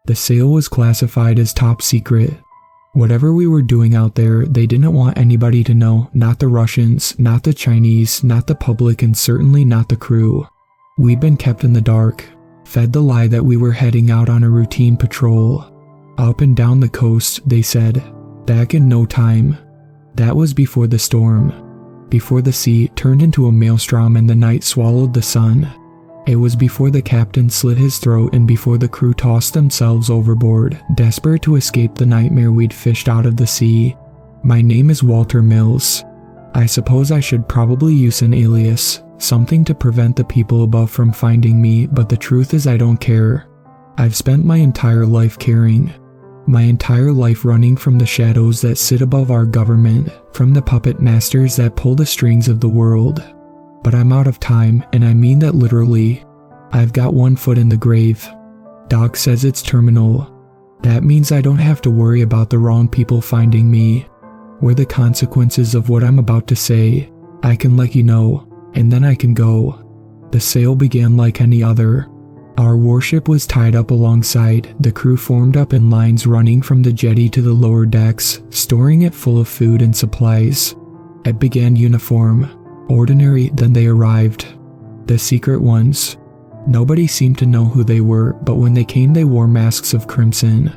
The sale was classified as top secret. Whatever we were doing out there, they didn't want anybody to know, not the Russians, not the Chinese, not the public, and certainly not the crew. We'd been kept in the dark, fed the lie that we were heading out on a routine patrol. Up and down the coast, they said, back in no time. That was before the storm. Before the sea turned into a maelstrom and the night swallowed the sun. It was before the captain slit his throat and before the crew tossed themselves overboard, desperate to escape the nightmare we'd fished out of the sea. My name is Walter Mills. I suppose I should probably use an alias, something to prevent the people above from finding me, but the truth is I don't care. I've spent my entire life caring. My entire life running from the shadows that sit above our government, from the puppet masters that pull the strings of the world. But I'm out of time, and I mean that literally. I've got one foot in the grave. Doc says it's terminal. That means I don't have to worry about the wrong people finding me. Or the consequences of what I'm about to say. I can let you know, and then I can go. The sail began like any other. Our warship was tied up alongside, the crew formed up in lines running from the jetty to the lower decks, storing it full of food and supplies. It began uniform. Ordinary, then they arrived. The secret ones. Nobody seemed to know who they were, but when they came they wore masks of crimson,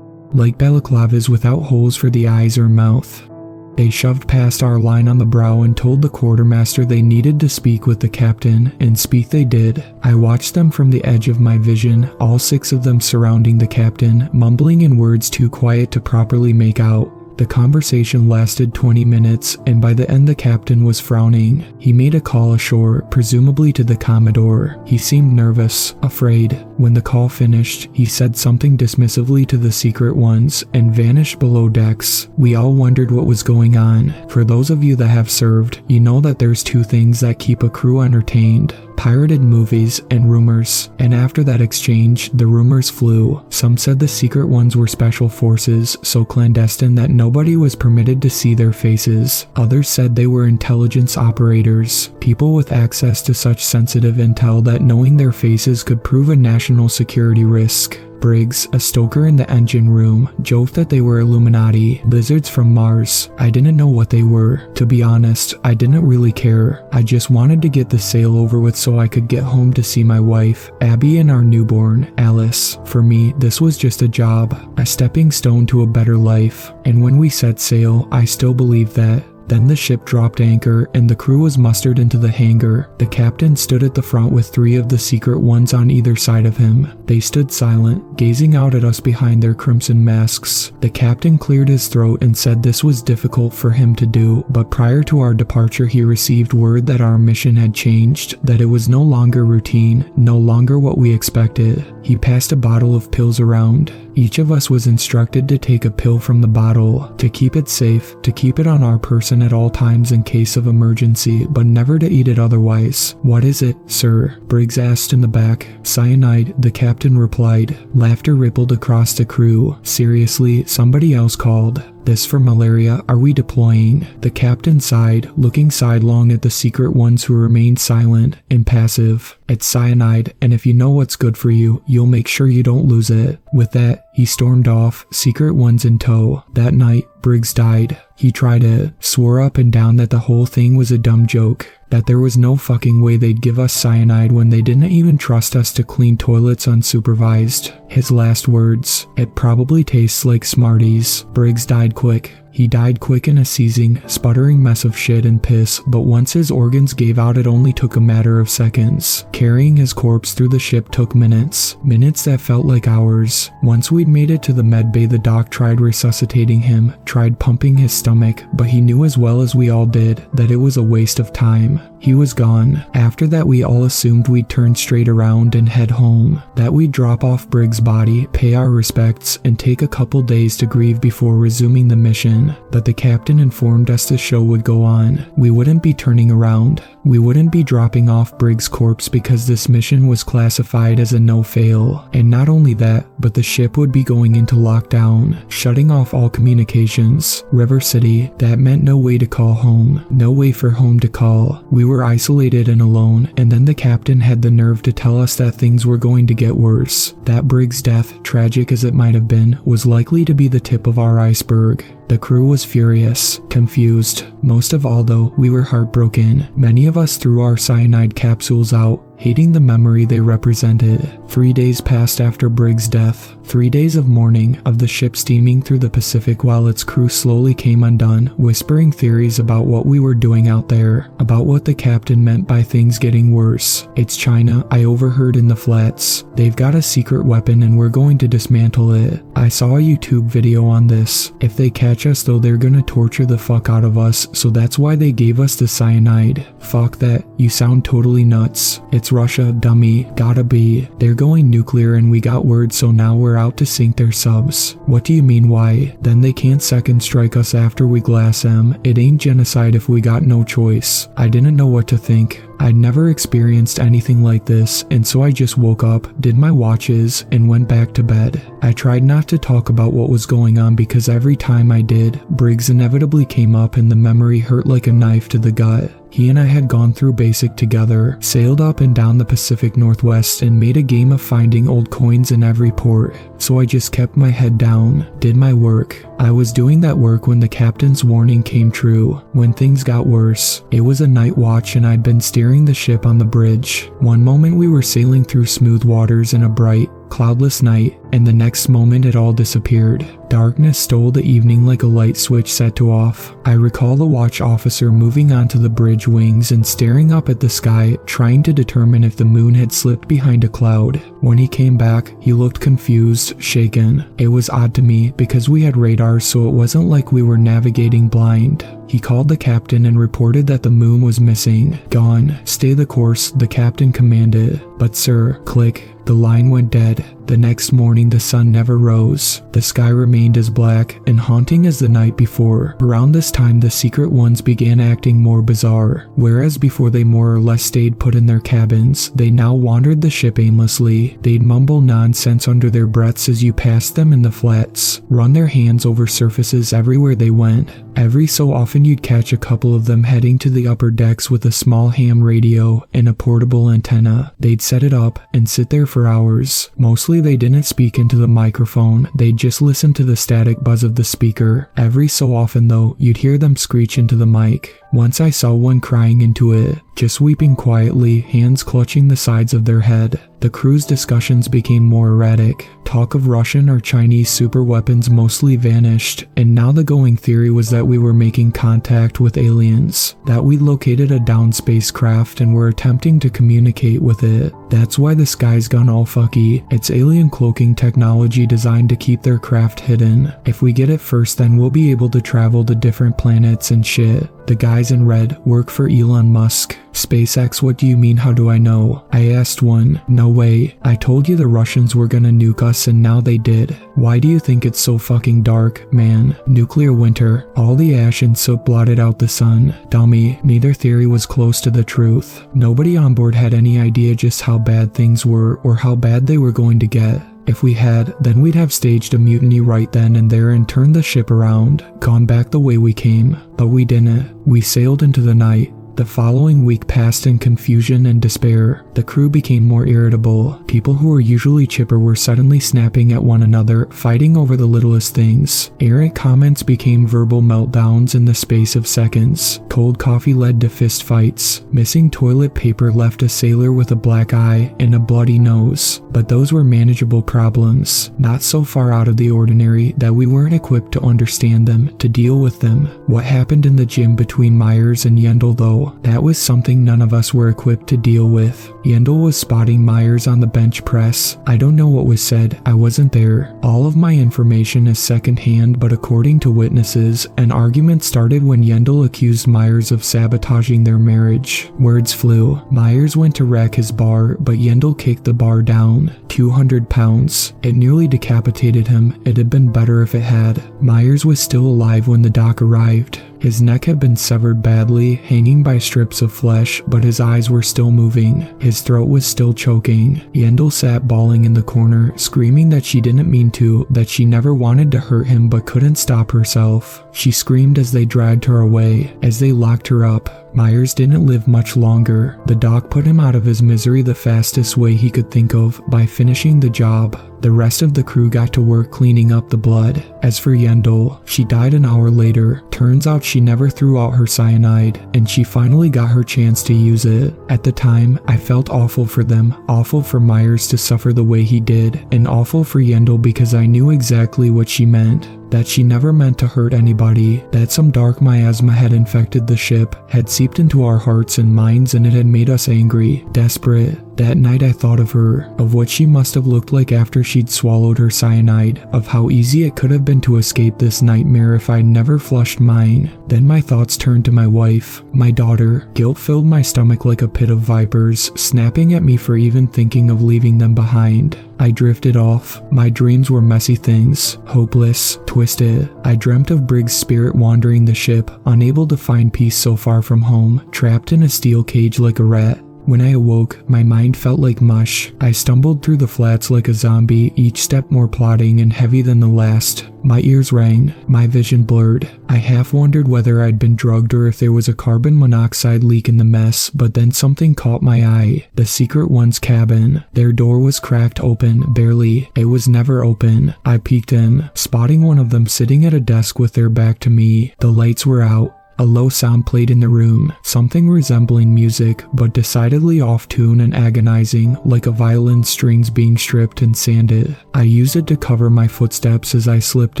like balaclavas without holes for the eyes or mouth. They shoved past our line on the brow and told the quartermaster they needed to speak with the captain, and speak they did. I watched them from the edge of my vision, all 6 of them surrounding the captain, mumbling in words too quiet to properly make out. The conversation lasted 20 minutes, and by the end the captain was frowning. He made a call ashore, presumably to the Commodore. He seemed nervous, afraid. When the call finished, he said something dismissively to the secret ones, and vanished below decks. We all wondered what was going on. For those of you that have served, you know that there's 2 things that keep a crew entertained: pirated movies and rumors. And after that exchange, the rumors flew. Some said the secret ones were special forces, so clandestine that nobody was permitted to see their faces. Others said they were intelligence operators, people with access to such sensitive intel that knowing their faces could prove a national security risk. Briggs, a stoker in the engine room, joked that they were Illuminati, lizards from Mars. I didn't know what they were. To be honest, I didn't really care. I just wanted to get the sail over with so I could get home to see my wife, Abby, and our newborn, Alice. For me, this was just a job, a stepping stone to a better life. And when we set sail, I still believed that. Then the ship dropped anchor and the crew was mustered into the hangar. The captain stood at the front with 3 of the secret ones on either side of him. They stood silent, gazing out at us behind their crimson masks. The captain cleared his throat and said this was difficult for him to do, but prior to our departure he received word that our mission had changed, that it was no longer routine, no longer what we expected. He passed a bottle of pills around. Each of us was instructed to take a pill from the bottle, to keep it safe, to keep it on our person at all times in case of emergency, but never to eat it otherwise. "What is it, sir?" Briggs asked in the back. "Cyanide," the captain replied. Laughter rippled across the crew. "Seriously?" somebody else called. "This for malaria, are we deploying?" The captain sighed, looking sidelong at the secret ones who remained silent, impassive. "It's cyanide, and if you know what's good for you, you'll make sure you don't lose it." With that, he stormed off, secret ones in tow. That night, Briggs died. He tried it, swore up and down that the whole thing was a dumb joke, that there was no fucking way they'd give us cyanide when they didn't even trust us to clean toilets unsupervised. His last words: "It probably tastes like Smarties." Briggs died quick. He died quick in a seizing, sputtering mess of shit and piss, but once his organs gave out it only took a matter of seconds. Carrying his corpse through the ship took minutes. Minutes that felt like hours. Once we'd made it to the med bay, the doc tried resuscitating him, tried pumping his stomach, but he knew as well as we all did that it was a waste of time. He was gone. After that we all assumed we'd turn straight around and head home, that we'd drop off Briggs' body, pay our respects, and take a couple days to grieve before resuming the mission. mission, but the captain informed us the show would go on. We wouldn't be turning around. We wouldn't be dropping off Briggs' corpse because this mission was classified as a no-fail. And not only that, but the ship would be going into lockdown, shutting off all communications. River City, that meant no way to call home, no way for home to call. We were isolated and alone, and then the captain had the nerve to tell us that things were going to get worse. That Briggs' death, tragic as it might have been, was likely to be the tip of our iceberg. The crew was furious, confused. Most of all though, we were heartbroken. Many of us threw our cyanide capsules out, hating the memory they represented. 3 days passed after Briggs' death. 3 days of mourning, of the ship steaming through the Pacific while its crew slowly came undone, whispering theories about what we were doing out there, about what the captain meant by things getting worse. It's China, I overheard in the flats. They've got a secret weapon and we're going to dismantle it. I saw a YouTube video on this. If they catch us though, they're gonna torture the fuck out of us, so that's why they gave us the cyanide. Fuck that, you sound totally nuts. It's Russia, dummy, gotta be. They're going nuclear and we got word, so now we're out to sink their subs. What do you mean why? Then they can't second strike us after we glass them. It ain't genocide if we got no choice. I didn't know what to think. I'd never experienced anything like this, and so I just woke up, did my watches, and went back to bed. I tried not to talk about what was going on because every time I did, Briggs inevitably came up and the memory hurt like a knife to the gut. He and I had gone through basic together, sailed up and down the Pacific Northwest, and made a game of finding old coins in every port. So I just kept my head down, did my work. I was doing that work when the captain's warning came true. When things got worse, it was a night watch and I'd been steering the ship on the bridge. One moment we were sailing through smooth waters in a bright, cloudless night, and the next moment it all disappeared. Darkness stole the evening like a light switch set to off. I recall the watch officer moving onto the bridge wings and staring up at the sky, trying to determine if the moon had slipped behind a cloud. When he came back, he looked confused, shaken. It was odd to me because we had radars, so it wasn't like we were navigating blind. He called the captain and reported that the moon was missing. Gone. Stay the course, the captain commanded. But sir, click. The line went dead. The next morning the sun never rose. The sky remained as black and haunting as the night before. Around this time the secret ones began acting more bizarre. Whereas before they more or less stayed put in their cabins, they now wandered the ship aimlessly. They'd mumble nonsense under their breaths as you passed them in the flats, run their hands over surfaces everywhere they went. Every so often you'd catch a couple of them heading to the upper decks with a small ham radio and a portable antenna. They'd set it up and sit there for hours. Mostly they didn't speak into the microphone, they'd just listen to the static buzz of the speaker. Every so often though, you'd hear them screech into the mic. Once I saw one crying into it, just weeping quietly, hands clutching the sides of their head. The crew's discussions became more erratic. Talk of Russian or Chinese super weapons mostly vanished, and now the going theory was that we were making contact with aliens, that we'd located a downed spacecraft and were attempting to communicate with it. That's why the sky's gone all fucky. It's alien cloaking technology designed to keep their craft hidden. If we get it first, then we'll be able to travel to different planets and shit. The guys in red work for Elon Musk. SpaceX, what do you mean, how do I know? I asked one. No way. I told you the Russians were gonna nuke us and now they did. Why do you think it's so fucking dark, man? Nuclear winter. All the ash and soot blotted out the sun. Dummy, neither theory was close to the truth. Nobody on board had any idea just how bad things were or how bad they were going to get. If we had, then we'd have staged a mutiny right then and there and turned the ship around, gone back the way we came. But we didn't. We sailed into the night. The following week passed in confusion and despair. The crew became more irritable. People who were usually chipper were suddenly snapping at one another, fighting over the littlest things. Errant comments became verbal meltdowns in the space of seconds. Cold coffee led to fist fights. Missing toilet paper left a sailor with a black eye and a bloody nose. But those were manageable problems, not so far out of the ordinary that we weren't equipped to understand them, to deal with them. What happened in the gym between Myers and Yendel though? Wow, that was something none of us were equipped to deal with. Yendel was spotting Myers on the bench press. I don't know what was said, I wasn't there. All of my information is secondhand, but according to witnesses, an argument started when Yendel accused Myers of sabotaging their marriage. Words flew. Myers went to rack his bar, but Yendel kicked the bar down. 200 pounds. It nearly decapitated him. It had been better if it had. Myers was still alive when the doc arrived. His neck had been severed badly, hanging by strips of flesh, but his eyes were still moving. His throat was still choking. Yendel sat bawling in the corner, screaming that she didn't mean to, that she never wanted to hurt him but couldn't stop herself. She screamed as they dragged her away, as they locked her up. Myers didn't live much longer. The doc put him out of his misery the fastest way he could think of, by finishing the job. The rest of the crew got to work cleaning up the blood. As for Yendel, she died an hour later. Turns out she never threw out her cyanide, and she finally got her chance to use it. At the time, I felt awful for them, awful for Myers to suffer the way he did, and awful for Yendel because I knew exactly what she meant. That she never meant to hurt anybody, that some dark miasma had infected the ship, had seeped into our hearts and minds, and it had made us angry, desperate. That night I thought of her, of what she must have looked like after she'd swallowed her cyanide, of how easy it could have been to escape this nightmare if I'd never flushed mine. Then my thoughts turned to my wife, my daughter. Guilt filled my stomach like a pit of vipers, snapping at me for even thinking of leaving them behind. I drifted off. My dreams were messy things, hopeless, twisted. I dreamt of Briggs' spirit wandering the ship, unable to find peace so far from home, trapped in a steel cage like a rat. When I awoke, my mind felt like mush. I stumbled through the flats like a zombie, each step more plodding and heavy than the last. My ears rang, my vision blurred. I half wondered whether I'd been drugged or if there was a carbon monoxide leak in the mess, but then something caught my eye. The Secret One's cabin. Their door was cracked open, barely. It was never open. I peeked in, spotting one of them sitting at a desk with their back to me. The lights were out. A low sound played in the room, something resembling music, but decidedly off-tune and agonizing, like a violin strings being stripped and sanded. I used it to cover my footsteps as I slipped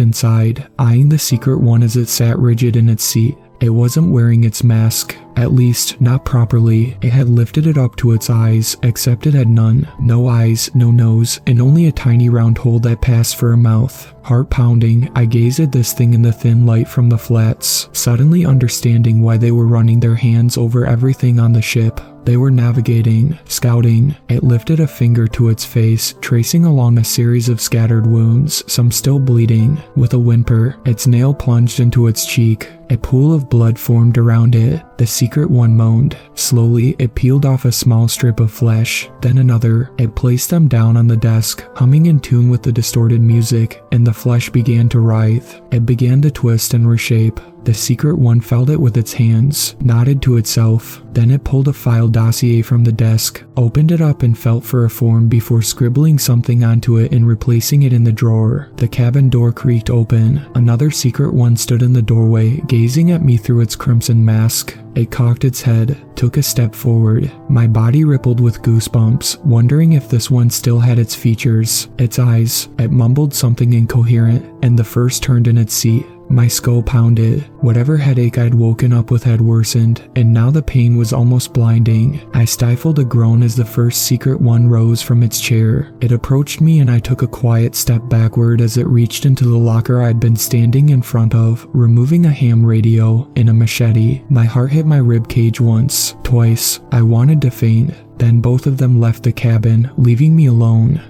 inside, eyeing the Secret One as it sat rigid in its seat. It wasn't wearing its mask, at least not properly. It had lifted it up to its eyes, except it had none. No eyes, no nose, and only a tiny round hole that passed for a mouth. Heart pounding, I gazed at this thing in the thin light from the flats, suddenly understanding why they were running their hands over everything on the ship. They were navigating, scouting. It lifted a finger to its face, tracing along a series of scattered wounds, some still bleeding. With a whimper, its nail plunged into its cheek. A pool of blood formed around it. The Secret One moaned. Slowly, it peeled off a small strip of flesh, then another. It placed them down on the desk, humming in tune with the distorted music, and the flesh began to writhe. It began to twist and reshape. The Secret One felt it with its hands, nodded to itself. Then it pulled a file dossier from the desk, opened it up and felt for a form before scribbling something onto it and replacing it in the drawer. The cabin door creaked open. Another Secret One stood in the doorway, gazing at me through its crimson mask. It cocked its head, took a step forward. My body rippled with goosebumps, wondering if this one still had its features, its eyes. It mumbled something incoherent, and the first turned in its seat. My skull pounded. Whatever headache I'd woken up with had worsened, and now the pain was almost blinding. I stifled a groan as the first Secret One rose from its chair. It approached me and I took a quiet step backward as it reached into the locker I'd been standing in front of, removing a ham radio and a machete. My heart hit my rib cage once, twice. I wanted to faint. Then both of them left the cabin, leaving me alone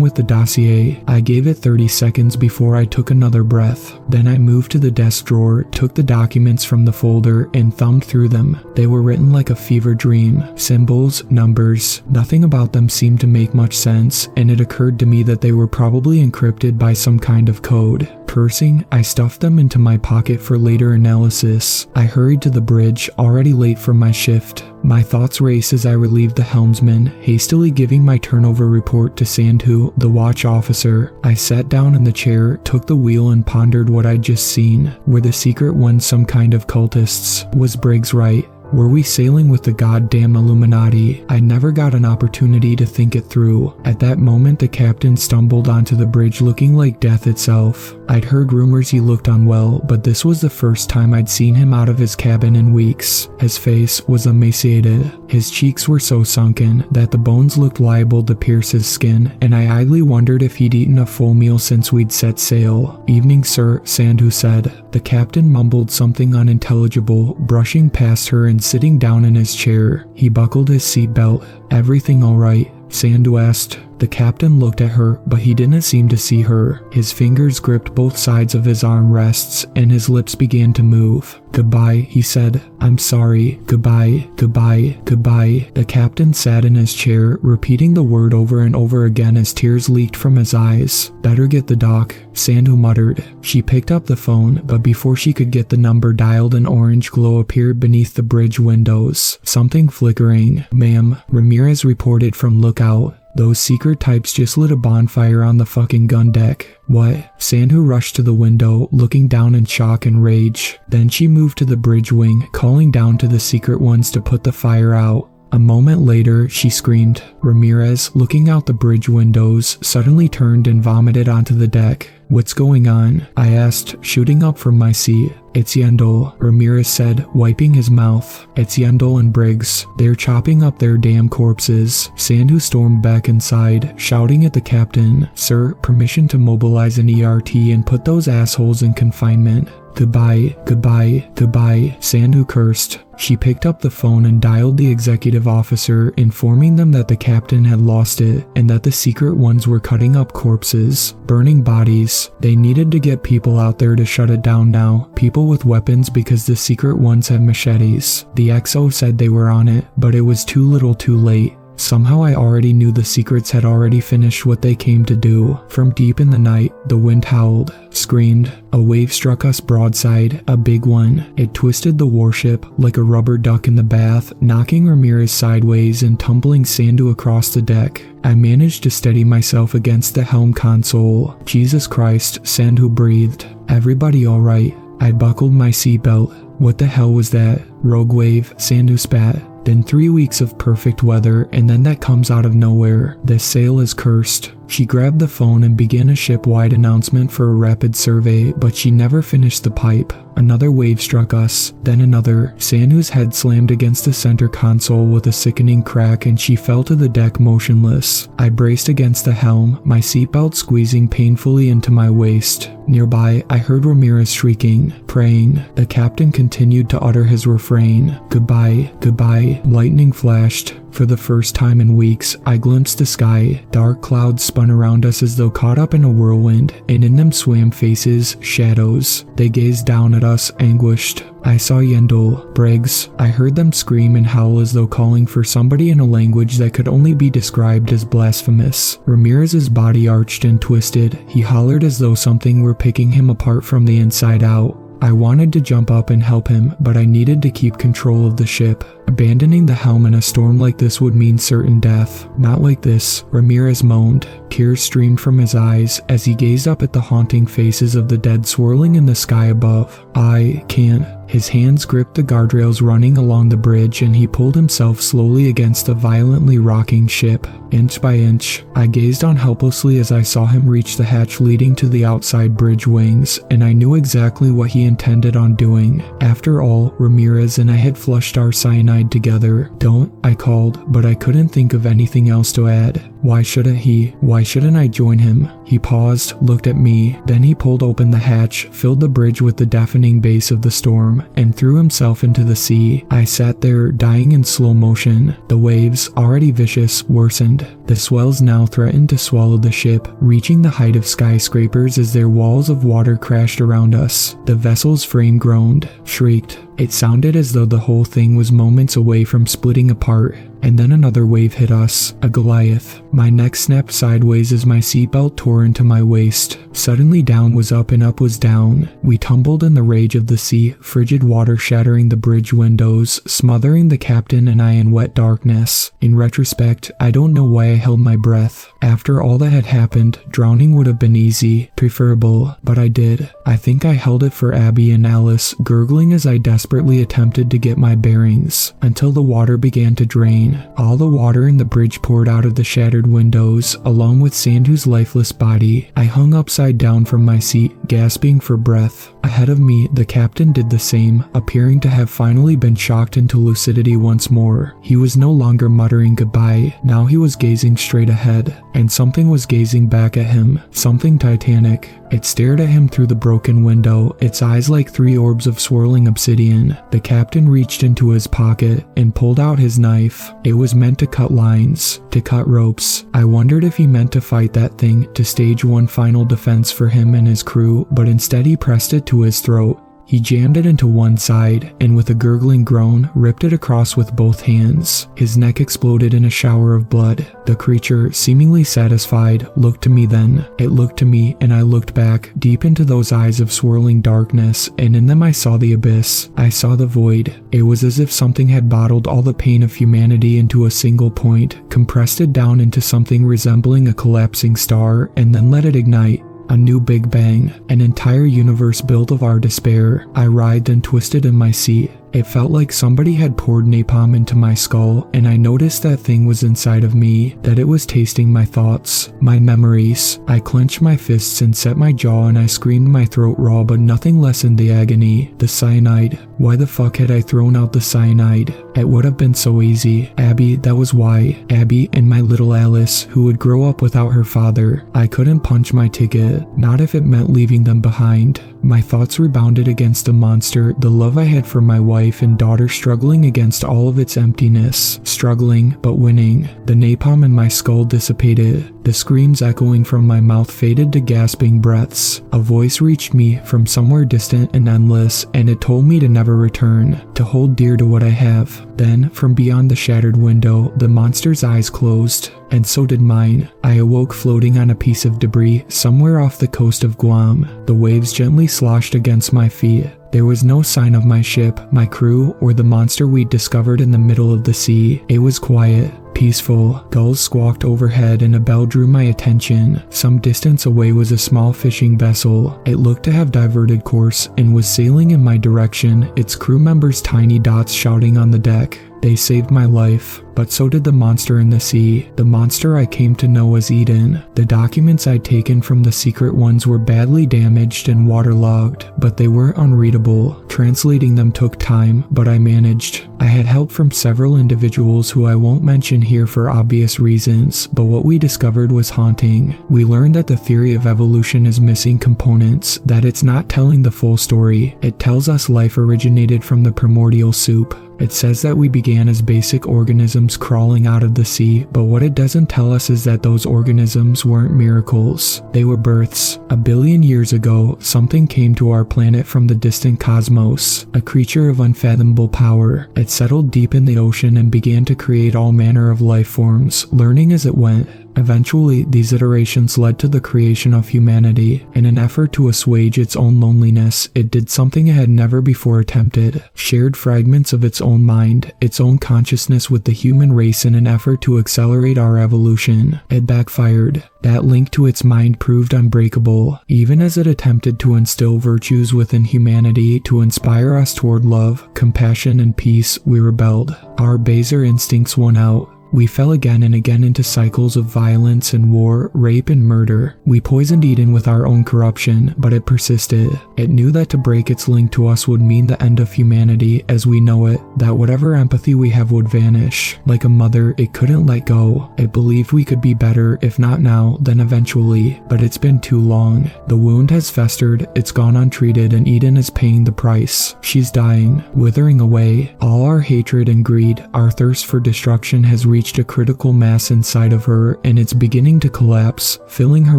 with the dossier. I gave it 30 seconds before I took another breath. Then I moved to the desk drawer, took the documents from the folder, and thumbed through them. They were written like a fever dream. Symbols, numbers. Nothing about them seemed to make much sense, and it occurred to me that they were probably encrypted by some kind of code. Cursing, I stuffed them into my pocket for later analysis. I hurried to the bridge, already late for my shift. My thoughts raced as I relieved the helmsman, hastily giving my turnover report to Sandhu, the watch officer. I sat down in the chair, took the wheel and pondered what I'd just seen. Were the Secret Ones some kind of cultists? Was Briggs right? Were we sailing with the goddamn Illuminati? I never got an opportunity to think it through. At that moment, the captain stumbled onto the bridge looking like death itself. I'd heard rumors he looked unwell, but this was the first time I'd seen him out of his cabin in weeks. His face was emaciated. His cheeks were so sunken that the bones looked liable to pierce his skin, and I idly wondered if he'd eaten a full meal since we'd set sail. "Evening, sir," Sandhu said. The captain mumbled something unintelligible, brushing past her and sitting down in his chair. He buckled his seatbelt. "Everything all right?" Sandhu asked. The captain looked at her, but he didn't seem to see her. His fingers gripped both sides of his armrests, and his lips began to move. "Goodbye," he said. "I'm sorry. Goodbye, goodbye, goodbye." The captain sat in his chair, repeating the word over and over again as tears leaked from his eyes. "Better get the doc," Sandhu muttered. She picked up the phone, but before she could get the number dialed, an orange glow appeared beneath the bridge windows. Something flickering. "Ma'am," Ramirez reported from lookout. "Those secret types just lit a bonfire on the fucking gun deck." "What?" Sandhu rushed to the window, looking down in shock and rage. Then she moved to the bridge wing, calling down to the secret ones to put the fire out. A moment later, she screamed. Ramirez, looking out the bridge windows, suddenly turned and vomited onto the deck. "What's going on?" I asked, shooting up from my seat. "It's Yendel," Ramirez said, wiping his mouth. "It's Yendel and Briggs. They're chopping up their damn corpses." Sandhu stormed back inside, shouting at the captain, "Sir, permission to mobilize an ERT and put those assholes in confinement." "Goodbye, goodbye, goodbye," Sandhu cursed. She picked up the phone and dialed the executive officer, informing them that the captain had lost it and that the secret ones were cutting up corpses, burning bodies. They needed to get people out there to shut it down now, people with weapons, because the secret ones have machetes. The XO said they were on it, but it was too little too late. Somehow I already knew the secrets had already finished what they came to do. From deep in the night, the wind howled, screamed. A wave struck us broadside, a big one. It twisted the warship like a rubber duck in the bath, knocking Ramirez sideways and tumbling Sandhu across the deck. I managed to steady myself against the helm console. "Jesus Christ," Sandhu breathed. "Everybody all right?" I buckled my seatbelt. "What the hell was that?" "Rogue wave," Sandhu spat. Then 3 weeks of perfect weather, and then that comes out of nowhere. This sail is cursed. She grabbed the phone and began a ship-wide announcement for a rapid survey, but she never finished the pipe. Another wave struck us, then another. Sandhu's head slammed against the center console with a sickening crack, and she fell to the deck motionless. I braced against the helm, my seatbelt squeezing painfully into my waist. Nearby, I heard Ramirez shrieking, praying. The captain continued to utter his refrain. "Goodbye, goodbye." Lightning flashed. For the first time in weeks, I glimpsed the sky. Dark clouds spun around us as though caught up in a whirlwind, and in them swam faces, shadows. They gazed down at us, anguished. I saw Yendel, Briggs. I heard them scream and howl as though calling for somebody in a language that could only be described as blasphemous. Ramirez's body arched and twisted. He hollered as though something were picking him apart from the inside out. I wanted to jump up and help him, but I needed to keep control of the ship. Abandoning the helm in a storm like this would mean certain death. "Not like this," Ramirez moaned. Tears streamed from his eyes as he gazed up at the haunting faces of the dead swirling in the sky above. "I can't." His hands gripped the guardrails running along the bridge, and he pulled himself slowly against the violently rocking ship. Inch by inch, I gazed on helplessly as I saw him reach the hatch leading to the outside bridge wings, and I knew exactly what he intended on doing. After all, Ramirez and I had flushed our cyanide together. "Don't," I called, but I couldn't think of anything else to add. Why shouldn't he? Why shouldn't I join him? He paused, looked at me, then he pulled open the hatch, filled the bridge with the deafening bass of the storm, and threw himself into the sea. I sat there, dying in slow motion. The waves, already vicious, worsened. The swells now threatened to swallow the ship, reaching the height of skyscrapers as their walls of water crashed around us. The vessel's frame groaned, shrieked. It sounded as though the whole thing was moments away from splitting apart. And then another wave hit us, a Goliath. My neck snapped sideways as my seatbelt tore into my waist. Suddenly down was up and up was down. We tumbled in the rage of the sea, frigid water shattering the bridge windows, smothering the captain and I in wet darkness. In retrospect, I don't know why I held my breath. After all that had happened, drowning would have been easy, preferable, but I did. I think I held it for Abby and Alice, gurgling as I desperately attempted to get my bearings, until the water began to drain. rain. All the water in the bridge poured out of the shattered windows, along with Sandhu's lifeless body. I hung upside down from my seat, gasping for breath. Ahead of me, the captain did the same, appearing to have finally been shocked into lucidity once more. He was no longer muttering goodbye, now he was gazing straight ahead, and something was gazing back at him, something titanic. It stared at him through the broken window, its eyes like 3 orbs of swirling obsidian. The captain reached into his pocket and pulled out his knife. It was meant to cut lines, to cut ropes. I wondered if he meant to fight that thing, to stage one final defense for him and his crew, but instead he pressed it to his throat. He jammed it into one side, and with a gurgling groan, ripped it across with both hands. His neck exploded in a shower of blood. The creature, seemingly satisfied, looked to me then. It looked to me, and I looked back, deep into those eyes of swirling darkness, and in them I saw the abyss. I saw the void. It was as if something had bottled all the pain of humanity into a single point, compressed it down into something resembling a collapsing star, and then let it ignite. A new Big Bang, an entire universe built of our despair. I writhed and twisted in my seat. It felt like somebody had poured napalm into my skull, and I noticed that thing was inside of me, that it was tasting my thoughts, my memories. I clenched my fists and set my jaw, and I screamed my throat raw, but nothing lessened the agony. The cyanide. Why the fuck had I thrown out the cyanide? It would have been so easy. Abby, that was why. Abby and my little Alice, who would grow up without her father. I couldn't punch my ticket, not if it meant leaving them behind. My thoughts rebounded against the monster, the love I had for my wife and daughter struggling against all of its emptiness, struggling but winning. The napalm in my skull dissipated. The screams echoing from my mouth faded to gasping breaths. A voice reached me from somewhere distant and endless, and it told me to never return, to hold dear to what I have. Then, from beyond the shattered window, the monster's eyes closed, and so did mine. I awoke floating on a piece of debris somewhere off the coast of Guam. The waves gently sloshed against my feet. There was no sign of my ship, my crew, or the monster we'd discovered in the middle of the sea. It was quiet, peaceful. Gulls squawked overhead and a bell drew my attention. Some distance away was a small fishing vessel. It looked to have diverted course and was sailing in my direction, its crew members tiny dots shouting on the deck. They saved my life, but so did the monster in the sea, the monster I came to know as Eden. The documents I'd taken from the secret ones were badly damaged and waterlogged, but they weren't unreadable. Translating them took time, but I managed. I had help from several individuals who I won't mention here for obvious reasons, but what we discovered was haunting. We learned that the theory of evolution is missing components, that it's not telling the full story. It tells us life originated from the primordial soup. It says that we began as basic organisms crawling out of the sea, but what it doesn't tell us is that those organisms weren't miracles. They were births. 1 billion years ago, something came to our planet from the distant cosmos, a creature of unfathomable power. It settled deep in the ocean and began to create all manner of life forms, learning as it went. Eventually, these iterations led to the creation of humanity. In an effort to assuage its own loneliness, it did something it had never before attempted, shared fragments of its own mind, its own consciousness with the human race in an effort to accelerate our evolution. It backfired. That link to its mind proved unbreakable. Even as it attempted to instill virtues within humanity to inspire us toward love, compassion, and peace, we rebelled. Our baser instincts won out. We fell again and again into cycles of violence and war, rape and murder. We poisoned Eden with our own corruption, but it persisted. It knew that to break its link to us would mean the end of humanity as we know it, that whatever empathy we have would vanish. Like a mother, it couldn't let go. It believed we could be better, if not now, then eventually. But it's been too long. The wound has festered, it's gone untreated, and Eden is paying the price. She's dying, withering away. All our hatred and greed, our thirst for destruction has reached a critical mass inside of her, and it's beginning to collapse, filling her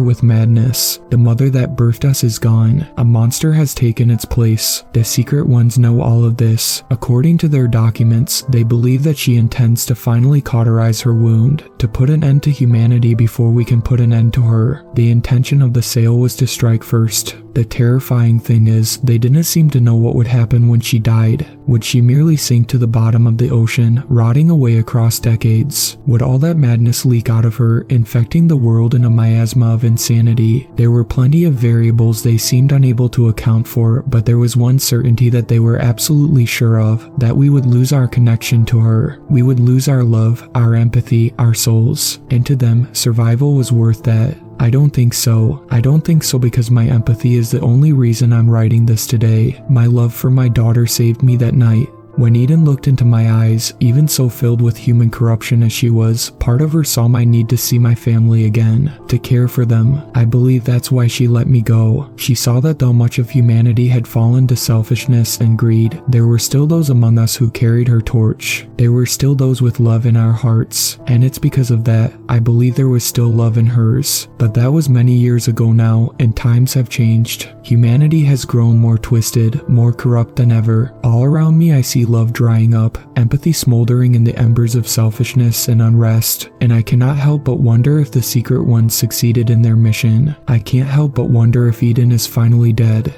with madness. The mother that birthed us is gone. A monster has taken its place. The secret ones know all of this. According to their documents, they believe that she intends to finally cauterize her wound, to put an end to humanity before we can put an end to her. The intention of the sale was to strike first. The terrifying thing is, they didn't seem to know what would happen when she died. Would she merely sink to the bottom of the ocean, rotting away across decades? Would all that madness leak out of her, infecting the world in a miasma of insanity? There were plenty of variables they seemed unable to account for, but there was one certainty that they were absolutely sure of, that we would lose our connection to her. We would lose our love, our empathy, our souls. And to them, survival was worth that. I don't think so. I don't think so because my empathy is the only reason I'm writing this today. My love for my daughter saved me that night. When Eden looked into my eyes, even so filled with human corruption as she was, part of her saw my need to see my family again, to care for them. I believe that's why she let me go. She saw that though much of humanity had fallen to selfishness and greed, there were still those among us who carried her torch. There were still those with love in our hearts, and it's because of that, I believe there was still love in hers. But that was many years ago now, and times have changed. Humanity has grown more twisted, more corrupt than ever. All around me I see love drying up, empathy smoldering in the embers of selfishness and unrest, and I cannot help but wonder if the Secret Ones succeeded in their mission. I can't help but wonder if Eden is finally dead.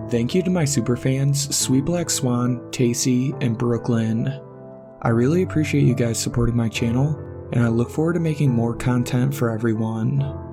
Thank you to my superfans, Sweet Black Swan, Tacey, and Brooklyn. I really appreciate you guys supporting my channel, and I look forward to making more content for everyone.